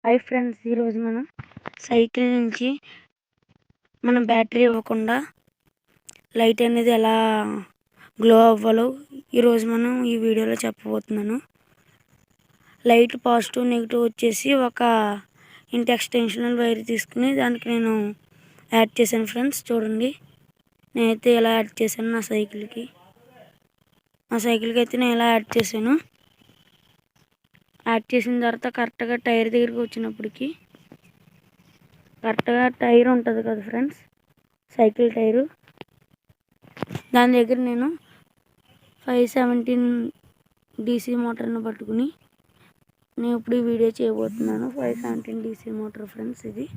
Hi friends, ఈరోజు మనం cycle నుంచి మనం బ్యాటరీ ఇవ్వకుండా లైట్ అనేది ఎలా గ్లో అవ్వాలో ఈరోజు మనం ఈ వీడియోలో చెప్పబోతున్నాను. లైట్ పాజిటివ్ నెగిటివ్ వచ్చేసి ఒక ఇంటి ఎక్స్టెన్షనల్ వైర్ తీసుకుని దానికి నేను యాడ్ చేశాను ఫ్రెండ్స్. చూడండి, నేనైతే ఎలా యాడ్ చేశాను నా సైకిల్కి అయితే నేను ఎలా యాడ్ చేశాను. యాడ్ చేసిన తర్వాత కరెక్ట్గా టైర్ దగ్గరికి వచ్చినప్పటికి కరెక్ట్గా టైర్ ఉంటుంది కదా ఫ్రెండ్స్, సైకిల్ టైరు, దాని దగ్గర నేను 517 DC మోటార్ని పట్టుకుని నేను ఇప్పుడు ఈ వీడియో చేయబోతున్నాను. 517 DC మోటార్ ఫ్రెండ్స్. ఇది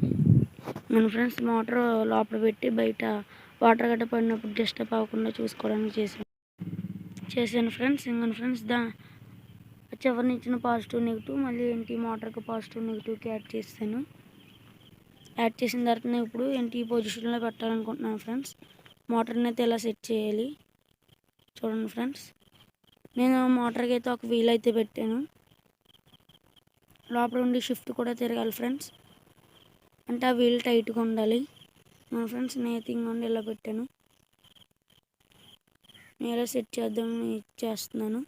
నేను ఫ్రెండ్స్ మోటార్ లోపల పెట్టి బయట వాటర్ గట్ట పడినప్పుడు డిస్టర్బ్ అవ్వకుండా చూసుకోవడానికి చేశాను ఫ్రెండ్స్. ఇంకొన్ని ఫ్రెండ్స్ చివరిని ఇచ్చిన పాజిటివ్ నెగిటివ్ మళ్ళీ ఏంటి మోటార్కి పాజిటివ్ నెగిటివ్కి యాడ్ చేస్తాను. యాడ్ చేసిన తర్వాత నేను ఇప్పుడు ఏంటి పొజిషన్లో పెట్టాలనుకుంటున్నాను ఫ్రెండ్స్. మోటార్ని అయితే ఇలా సెట్ చేయాలి. చూడండి ఫ్రెండ్స్, నేను మోటార్కి అయితే ఒక వీల్ అయితే పెట్టాను. లోపల ఉండి షిఫ్ట్ కూడా తిరగాలి ఫ్రెండ్స్, అంటే ఆ వీల్ టైట్గా ఉండాలి. ఫ్రెండ్స్ నేనైతే ఇంకొండి ఇలా పెట్టాను. నేను ఇలా సెట్ చేస్తున్నాను.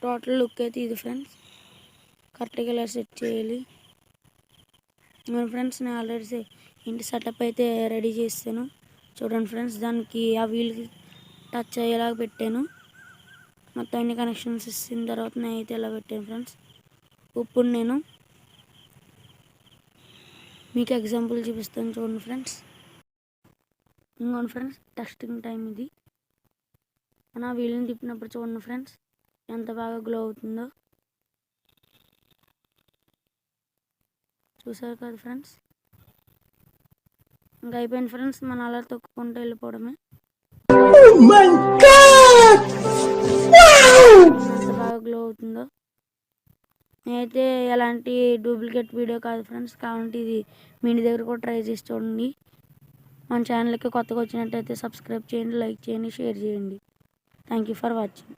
టోటల్ లుక్ అయితే ఇది ఫ్రెండ్స్. కరెక్ట్గా ఇలా సెట్ చేయాలి. ఫ్రెండ్స్ నేను ఆల్రెడీ ఇంటి సెటప్ అయితే రెడీ చేస్తాను. చూడండి ఫ్రెండ్స్, దానికి ఆ వీల్కి టచ్ అయ్యేలాగా పెట్టాను. మొత్తం అన్ని కనెక్షన్స్ ఇచ్చిన తర్వాత నేనైతే ఇలా పెట్టాను ఫ్రెండ్స్. ఇప్పుడు నేను మీకు ఎగ్జాంపుల్ చూపిస్తాను. చూడండి ఫ్రెండ్స్, ఇంకోండి ఫ్రెండ్స్, టెస్టింగ్ టైం ఇది. నా వీల్ని తిప్పినప్పుడు చూడండి ఫ్రెండ్స్ ఎంత బాగా గ్లో అవుతుందో. చూసారు కదా ఫ్రెండ్స్, ఇంకా అయిపోయింది ఫ్రెండ్స్. మనం అలా తొక్కుకుంటూ వెళ్ళిపోవడమే. ఎంత బాగా గ్లో అవుతుందో. నేనైతే ఎలాంటి డూప్లికేట్ వీడియో కాదు ఫ్రెండ్స్, కావాలంటే ఇది మీ ఇంటి దగ్గర కూడా ట్రై చేసి చూడండి. మన ఛానల్కి కొత్తగా వచ్చినట్టయితే సబ్స్క్రైబ్ చేయండి, లైక్ చేయండి, షేర్ చేయండి. Thank you for watching.